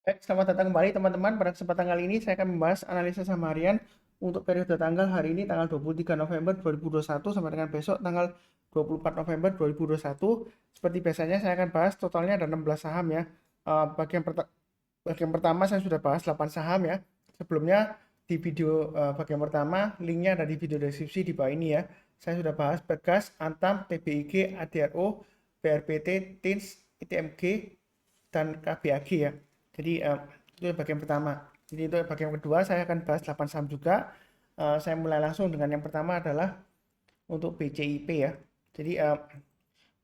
Baik, selamat datang kembali teman-teman. Pada kesempatan kali ini saya akan membahas analisa saham harian untuk periode tanggal hari ini tanggal 23 November 2021 sampai dengan besok tanggal 24 November 2021. Seperti biasanya saya akan bahas totalnya ada 16 saham ya. Bagian pertama saya sudah bahas 8 saham ya. Sebelumnya di video bagian pertama linknya ada di video deskripsi di bawah ini ya. Saya sudah bahas Bergas, Antam, TBIG, ADRO, BRPT, TINS, ITMG, dan KBAG ya. Jadi itu bagian pertama. Jadi untuk bagian kedua saya akan bahas 8 saham juga. Saya mulai langsung dengan yang pertama adalah untuk BCIP ya. Jadi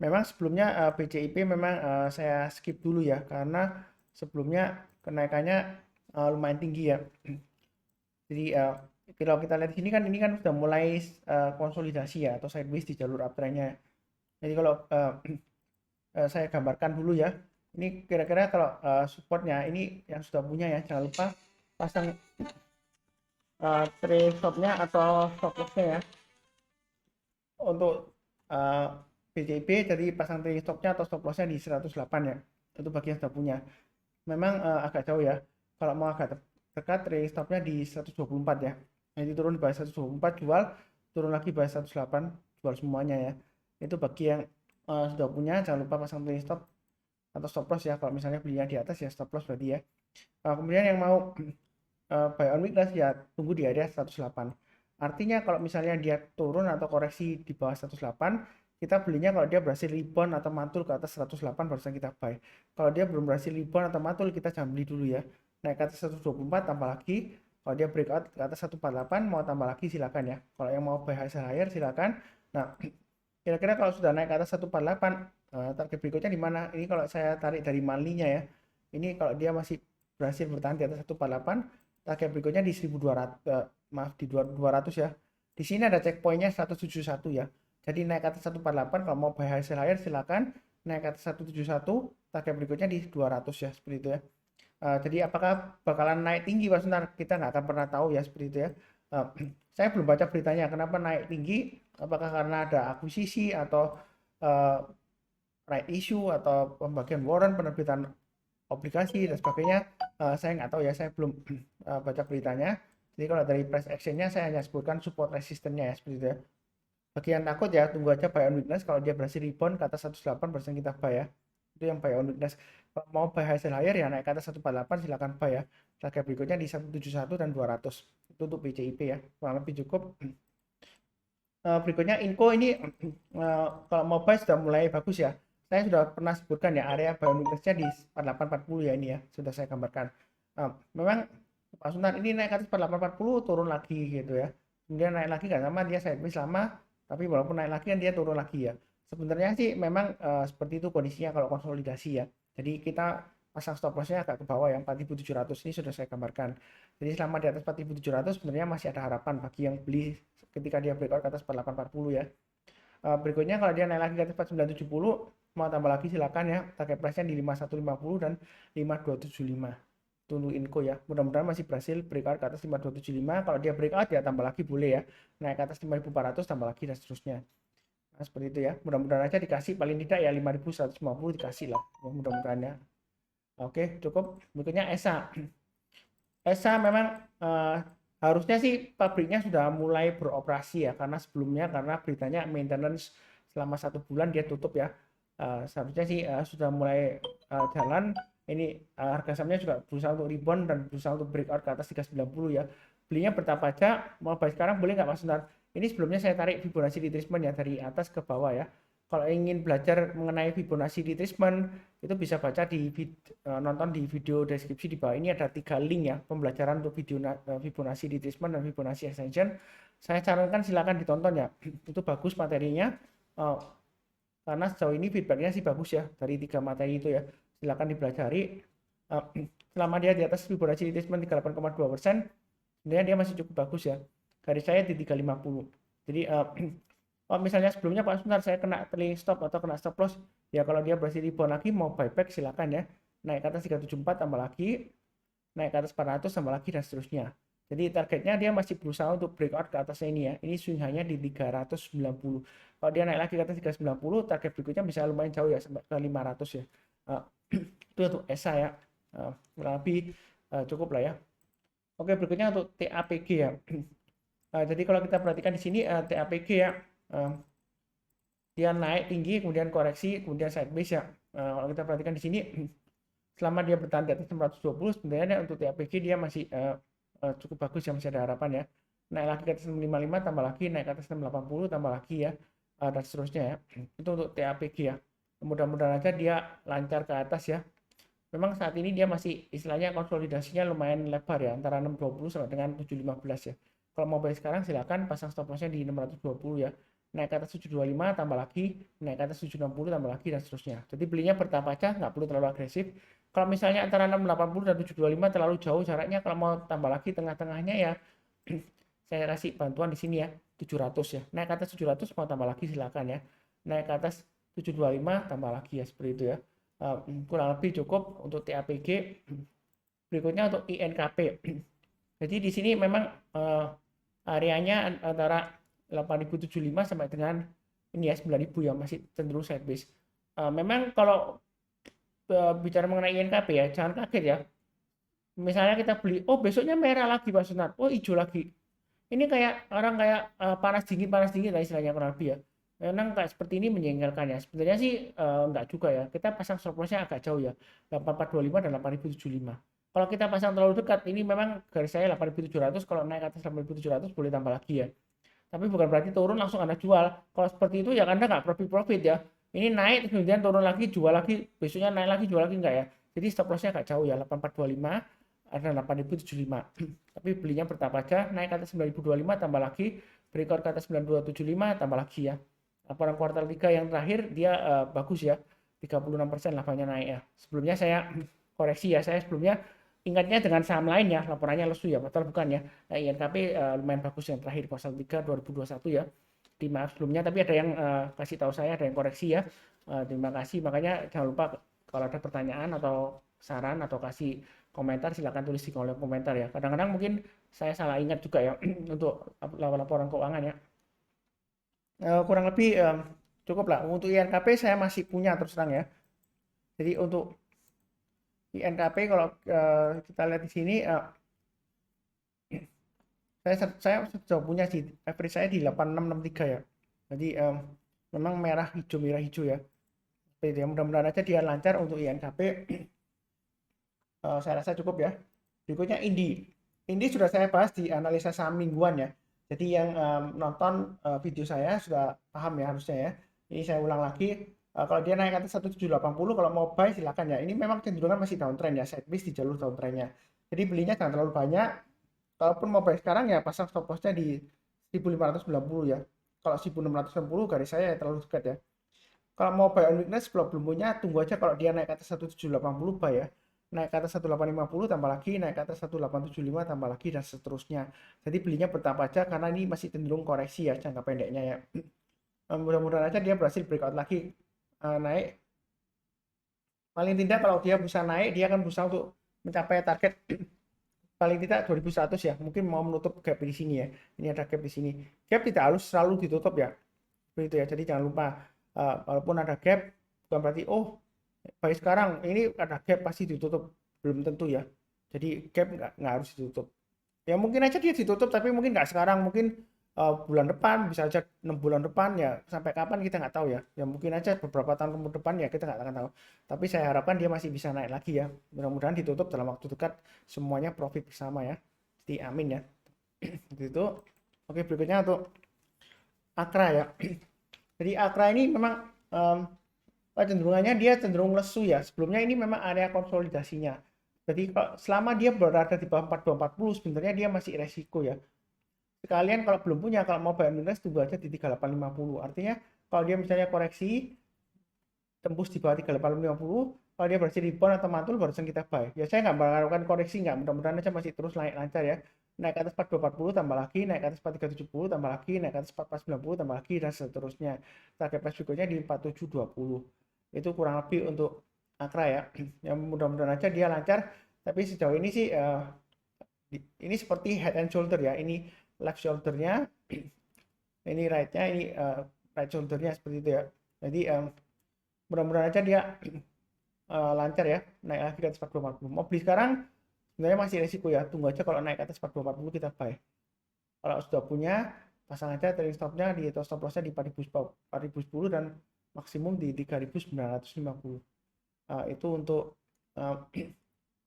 memang sebelumnya BCIP memang saya skip dulu ya karena sebelumnya kenaikannya lumayan tinggi ya. Jadi kalau kita lihat di sini kan ini kan sudah mulai konsolidasi ya atau sideways di jalur uptrendnya. Jadi kalau saya gambarkan dulu ya. Ini kira-kira kalau supportnya ini yang sudah punya ya, jangan lupa pasang trade stopnya atau stop lossnya ya. Untuk BJB jadi pasang trade stopnya atau stop lossnya di 108 ya. Itu bagi yang sudah punya. Memang agak jauh ya. Kalau mau agak dekat trade stopnya di 124 ya. Jadi turun di bawah 124 jual, turun lagi bawah 108 jual semuanya ya. Itu bagi yang sudah punya jangan lupa pasang trade stop atau stop loss ya. Kalau misalnya belinya di atas ya stop loss berarti ya. Kemudian yang mau buy on weakness ya tunggu di area 108. Artinya kalau misalnya dia turun atau koreksi di bawah 108, kita belinya kalau dia berhasil rebound atau mantul ke atas 108 barusan kita buy. Kalau dia belum berhasil rebound atau mantul kita jangan beli dulu ya. Naik ke atas 124 tambah lagi. Kalau dia breakout ke atas 148 mau tambah lagi silakan ya. Kalau yang mau buy higher silakan. Nah, kira-kira kalau sudah naik ke atas 148 target berikutnya di mana? Ini kalau saya tarik dari monthly-nya ya. Ini kalau dia masih berhasil bertahan di atas 148, target berikutnya di 1200 maaf di 200 ya. Di sini ada checkpointnya 171 ya. Jadi naik ke atas 148 kalau mau buy hasil higher silakan, naik ke atas 171, target berikutnya di 200 ya seperti itu ya. Jadi apakah bakalan naik tinggi Pak Sunar? Kita nggak akan pernah tahu ya seperti itu ya. Uh, saya belum baca beritanya kenapa naik tinggi, apakah karena ada akuisisi atau uh, right issue atau pembagian warrant, penerbitan obligasi dan sebagainya. Saya nggak tahu ya, saya belum baca beritanya. Jadi kalau dari price actionnya saya hanya sebutkan support resistennya ya seperti itu ya. Bagi yang takut ya tunggu aja buy on weakness, kalau dia berhasil rebound ke atas 108% kita buy ya. Itu yang buy on weakness. Kalau mau buy hasil higher ya naik ke atas 148 silakan buy ya. Target berikutnya di 171 dan 200. Itu untuk BCIP ya. Kurang lebih cukup. Berikutnya Inco ini kalau mau buy sudah mulai bagus ya. Saya sudah pernah sebutkan ya area buy on weakness-nya di 4840 ya ini ya. Sudah saya gambarkan. Memang Pak Sunan ini naik ke atas 4840 turun lagi gitu ya. Kemudian naik lagi nggak sama dia sideways lama, tapi walaupun naik lagi kan dia turun lagi ya. Sebenarnya sih memang seperti itu kondisinya kalau konsolidasi ya. Jadi kita pasang stop loss-nya agak ke bawah ya 4700 ini sudah saya gambarkan. Jadi selama di atas 4700 sebenarnya masih ada harapan bagi yang beli ketika dia breakout ke atas 4840 ya. Berikutnya kalau dia naik lagi ke atas 4970 mau tambah lagi silakan ya. Target price-nya di 5150 dan 5275. Tunggu info ya. Mudah-mudahan masih berhasil breakout ke atas 5275. Kalau dia breakout ya tambah lagi boleh ya. Naik ke atas 5400 tambah lagi dan seterusnya. Nah, seperti itu ya. Mudah-mudahan aja dikasih paling tidak ya 5150 dikasih lah. Ya, mudah-mudahan ya. Oke, cukup. Berikutnya ESA. ESA memang harusnya sih pabriknya sudah mulai beroperasi ya karena sebelumnya karena beritanya maintenance selama 1 bulan dia tutup ya. Seharusnya sih sudah mulai jalan. Ini harga sahamnya juga berusaha untuk rebound dan berusaha untuk breakout ke atas 390 ya. Belinya bertapa aja. Mau buy sekarang boleh nggak Mas Sunar? Ini sebelumnya saya tarik Fibonacci retracement ya dari atas ke bawah ya. Kalau ingin belajar mengenai Fibonacci retracement itu bisa baca nonton di video deskripsi di bawah ini ada 3 link ya pembelajaran untuk video Fibonacci retracement dan Fibonacci extension. Saya sarankan silakan ditonton ya. Itu bagus materinya. Uh, karena sejauh ini feedbacknya sih bagus ya dari 3 materi itu ya. Silakan dipelajari. Uh, selama dia di atas Fibonacci retracement 38,2%, sebenarnya dia masih cukup bagus ya. Garis saya di 350. Jadi oh misalnya sebelumnya Pak sebentar saya kena trailing stop atau kena stop loss ya kalau dia berhasil rebound lagi mau buyback silakan ya naik ke atas 374 tambah lagi naik ke atas 400 tambah lagi dan seterusnya jadi targetnya dia masih berusaha untuk breakout ke atasnya ini ya ini swing hanya di 390 kalau dia naik lagi ke atas 390 target berikutnya bisa lumayan jauh ya sampai ke 500 ya itu untuk ESA ya kurang lebih cukup lah ya. Oke, berikutnya untuk TAPG ya. Jadi kalau kita perhatikan di sini TAPG ya, dia naik tinggi, kemudian koreksi, kemudian sideways ya. Kalau kita perhatikan di sini, selama dia bertahan di atas 620, sebenarnya untuk TAPG dia masih cukup bagus ya, masih ada harapan ya. Naik lagi ke atas 655, tambah lagi, naik ke atas 680, tambah lagi ya, dan seterusnya ya. Itu untuk TAPG ya. Mudah-mudahan aja dia lancar ke atas ya. Memang saat ini dia masih istilahnya konsolidasinya lumayan lebar ya, antara 620 sampai dengan 715 ya. Kalau mau beli sekarang silakan pasang stop lossnya di 620 ya. Naik ke atas 725 tambah lagi, naik ke atas 760 tambah lagi dan seterusnya. Jadi belinya bertahap aja, nggak perlu terlalu agresif. Kalau misalnya antara 680 dan 725 terlalu jauh jaraknya, kalau mau tambah lagi tengah-tengahnya ya saya kasih bantuan di sini ya, 700 ya. Naik ke atas 700 mau tambah lagi silakan ya. Naik ke atas 725 tambah lagi ya, seperti itu ya. Kurang lebih cukup untuk TAPG. Berikutnya untuk INKP. Jadi di sini memang areanya antara 8.075 sampai dengan ini ya 9.000 ya, masih cenderung sideways. Memang kalau bicara mengenai INKP ya, jangan kaget ya. Misalnya kita beli, oh besoknya merah lagi Pak Sunar, oh hijau lagi. Ini kayak orang kayak panas dingin lah istilahnya kurang lebih ya. Memang kayak seperti ini menjengkelkan ya. Sebenarnya sih enggak juga ya. Kita pasang stop lossnya agak jauh ya. 8425 dan 8075. Kalau kita pasang terlalu dekat, ini memang garis saya 8700. Kalau naik ke atas 8700 boleh tambah lagi ya. Tapi bukan berarti turun langsung Anda jual. Kalau seperti itu ya Anda nggak profit ya. Ini naik kemudian turun lagi, jual lagi, besoknya naik lagi, jual lagi enggak ya. Jadi stop lossnya agak jauh ya, 8425 ada 8075. Tapi belinya bertahap aja, naik ke atas 9025 tambah lagi, breakout ke atas 9275 tambah lagi ya. Laporan kuartal 3 yang terakhir dia bagus ya, 36% labanya naik ya. Sebelumnya saya koreksi ya, saya sebelumnya ingatnya dengan saham lain ya, laporannya lesu ya, padahal bukan ya. Nah, INKP lumayan bagus yang terakhir kuartal 3 2021 ya. Di maaf sebelumnya, tapi ada yang kasih tahu saya, ada yang koreksi ya. Terima kasih, makanya jangan lupa kalau ada pertanyaan atau saran atau kasih komentar silahkan tulis di kolom komentar ya. Kadang-kadang mungkin saya salah ingat juga ya untuk laporan keuangan ya. Kurang lebih cukup lah. Untuk INKP saya masih punya terus terang ya. Jadi untuk INKP kalau kita lihat di sini saya sudah punya sih, average saya di 8663 ya. Jadi memang merah hijau ya. Seperti itu ya. Mudah-mudahan aja dia lancar untuk INKP. Saya rasa cukup ya. Berikutnya Indi. Indi sudah saya bahas di analisa saham mingguan ya. Jadi yang nonton video saya sudah paham ya harusnya ya. Ini saya ulang lagi. Kalau dia naik ke atas 1780, kalau mau buy silakan ya. Ini memang cenderungan masih downtrend ya, sideways di jalur downtrendnya. Jadi belinya jangan terlalu banyak. Kalaupun mau buy sekarang ya pasang stop lossnya di 1590 ya. Kalau 1660 garis saya ya terlalu dekat ya. Kalau mau buy on weakness belum punya, tunggu aja kalau dia naik ke atas 1780 buy ya. Naik ke atas 1850 tambah lagi, naik ke atas 1875 tambah lagi dan seterusnya. Jadi belinya bertahap aja karena ini masih cenderung koreksi ya jangka pendeknya ya. Mudah-mudahan aja dia berhasil breakout lagi naik. Paling tidak kalau dia bisa naik, dia akan berusaha untuk mencapai target paling tidak 2100 ya. Mungkin mau menutup gap di sini ya. Ini ada gap di sini. Gap tidak harus selalu ditutup ya. Begitu ya. Jadi jangan lupa walaupun ada gap bukan berarti oh baik sekarang ini ada gap pasti ditutup, belum tentu ya. Jadi gap nggak harus ditutup ya, mungkin aja dia ditutup tapi mungkin nggak sekarang, mungkin bulan depan, bisa aja 6 bulan depan ya, sampai kapan kita nggak tahu ya. Ya mungkin aja beberapa tahun ke depan ya kita nggak akan tahu, tapi saya harapkan dia masih bisa naik lagi ya. Mudah-mudahan ditutup dalam waktu dekat semuanya profit bersama ya, jadi amin ya. Itu oke. Berikutnya untuk Akra ya. Jadi Akra ini memang cenderungannya dia cenderung lesu ya. Sebelumnya ini memang area konsolidasinya. Jadi selama dia berada di bawah 4240 sebenarnya dia masih resiko ya. Sekalian kalau belum punya, kalau mau buy minus tunggu aja di 3850. Artinya kalau dia misalnya koreksi tembus di bawah 3850, kalau dia berhasil rebound atau mantul barusan kita buy. Ya saya nggak mengharapkan koreksi, nggak, mudah-mudahan aja masih terus naik lancar ya. Naik ke atas 4240 tambah lagi, naik ke atas 4370 tambah lagi, naik ke atas 4490 tambah lagi dan seterusnya. Target price berikutnya di 4720. Itu kurang lebih untuk Akra ya. Yang mudah-mudahan aja dia lancar. Tapi sejauh ini sih ini seperti head and shoulder ya. Ini left shouldernya, ini right-nya, ini right shouldernya seperti itu ya. Jadi mudah-mudahan aja dia lancar ya, naik lagi ke atas 42.40. Mau beli sekarang sebenarnya masih resiko ya, tunggu aja kalau naik ke atas 42.40 kita buy. Kalau sudah punya, pasang aja trailing stopnya di atau stop lossnya di 4010 dan maksimum di 3950. Itu untuk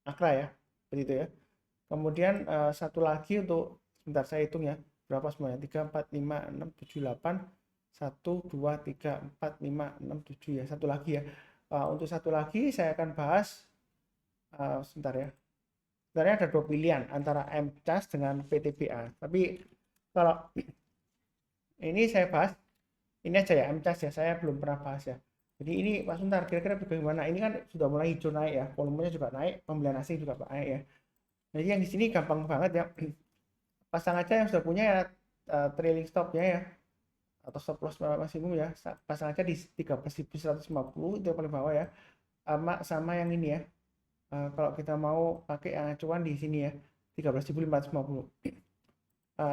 Akra ya, seperti itu ya. Kemudian satu lagi untuk, sebentar saya hitung ya, berapa semuanya, 3, 4, 5, 6, 7, 8, 1, 2, 3, 4, 5, 6, 7 ya, satu lagi ya. Untuk satu lagi saya akan bahas, sebentar ya, sebenarnya ada dua pilihan antara MCAS dengan PTBA, tapi kalau ini saya bahas ini aja ya, MCAS ya, saya belum pernah bahas ya. Jadi ini Pak Suntar, kira-kira bagaimana? Ini kan sudah mulai hijau naik ya, volumenya juga naik, pembelian asing juga naik ya. Jadi yang di sini gampang banget ya, pasang aja yang sudah punya ya, trailing stopnya ya, atau stop loss maksimum ya, pasang aja di 13.150 itu yang paling bawah ya, sama yang ini ya. Kalau kita mau pakai acuan di sini ya, 13.450.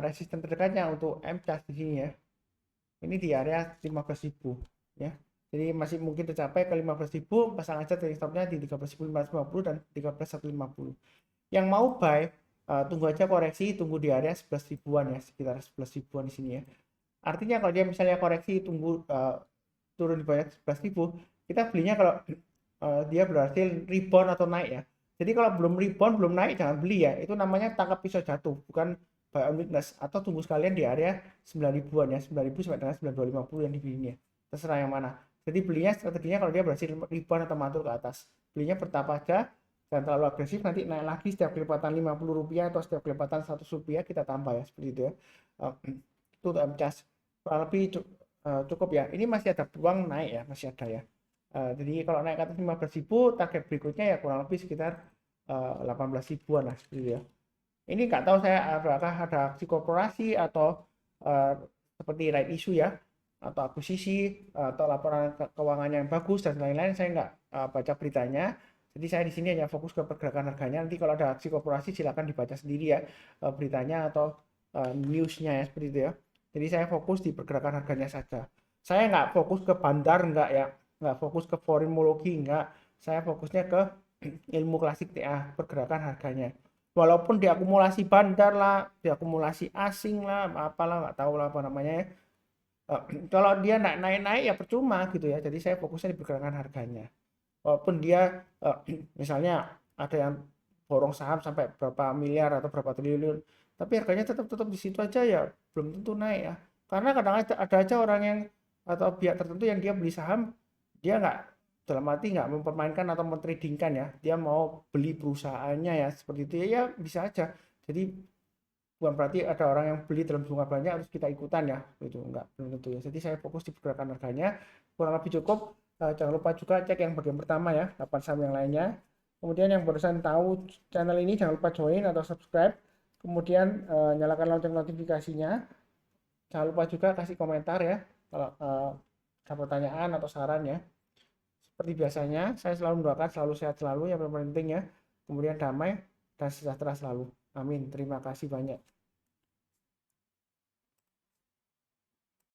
Resisten terdekatnya untuk MCAS di sini ya, ini di area 15.000 ya. Jadi masih mungkin tercapai ke 15.000, pasang aja trailing stopnya di 13.450 dan 13.150. Yang mau buy, tunggu aja koreksi, tunggu di area 11 ribuan ya, sekitar 11 ribuan di sini ya. Artinya kalau dia misalnya koreksi, tunggu turun di bawah 11 ribu, kita belinya kalau dia berhasil rebound atau naik ya. Jadi kalau belum rebound, belum naik, jangan beli ya. Itu namanya tangkap pisau jatuh, bukan buy on weakness. Atau tunggu sekalian di area 9 ribuan ya, 9 ribu sampai dengan 9.250 yang dibelinya. Terserah yang mana. Jadi belinya strateginya kalau dia berhasil rebound atau mantul ke atas. Belinya bertahap aja, dan terlalu agresif, nanti naik lagi setiap kelipatan Rp50 atau setiap kelipatan Rp100 kita tambah ya, seperti itu ya. Itu untuk MCAS kurang lebih cukup ya. Ini masih ada peluang naik ya, masih ada ya. Jadi kalau naik ke atas 15.000, target berikutnya ya kurang lebih sekitar 18 ribuan lah, seperti itu ya. Ini nggak tahu saya apakah ada aksi korporasi atau seperti right issue ya, atau akuisisi, atau laporan keuangan yang bagus dan lain-lain. Saya nggak baca beritanya. Jadi saya di sini hanya fokus ke pergerakan harganya. Nanti kalau ada aksi korporasi silakan dibaca sendiri ya, beritanya atau newsnya ya, seperti itu ya. Jadi saya fokus di pergerakan harganya saja. Saya nggak fokus ke bandar, nggak ya, nggak fokus ke foreignologi, nggak. Saya fokusnya ke ilmu klasik TA, pergerakan harganya. Walaupun diakumulasi bandar lah, diakumulasi asing lah, apalah nggak tahu lah apa namanya ya. Kalau dia naik-naik ya percuma gitu ya. Jadi saya fokusnya di pergerakan harganya. Walaupun dia misalnya ada yang borong saham sampai berapa miliar atau berapa triliun, tapi harganya tetap di situ aja ya, belum tentu naik ya. Karena kadang ada aja orang yang atau pihak tertentu yang dia beli saham, dia nggak, dalam arti nggak mempermainkan atau mentradingkan ya, dia mau beli perusahaannya ya, seperti itu ya, bisa aja. Jadi bukan berarti ada orang yang beli dalam jumlah banyak harus kita ikutan ya, itu enggak, belum tentu ya. Jadi saya fokus di pergerakan harganya, kurang lebih cukup. Jangan lupa juga cek yang bagian pertama ya, 8 saham yang lainnya. Kemudian yang barusan tahu channel ini jangan lupa join atau subscribe, kemudian nyalakan lonceng notifikasinya. Jangan lupa juga kasih komentar ya kalau ada pertanyaan atau saran ya. Seperti biasanya, saya selalu mendoakan selalu sehat selalu, yang paling penting ya, kemudian damai dan sejahtera selalu. Amin. Terima kasih banyak.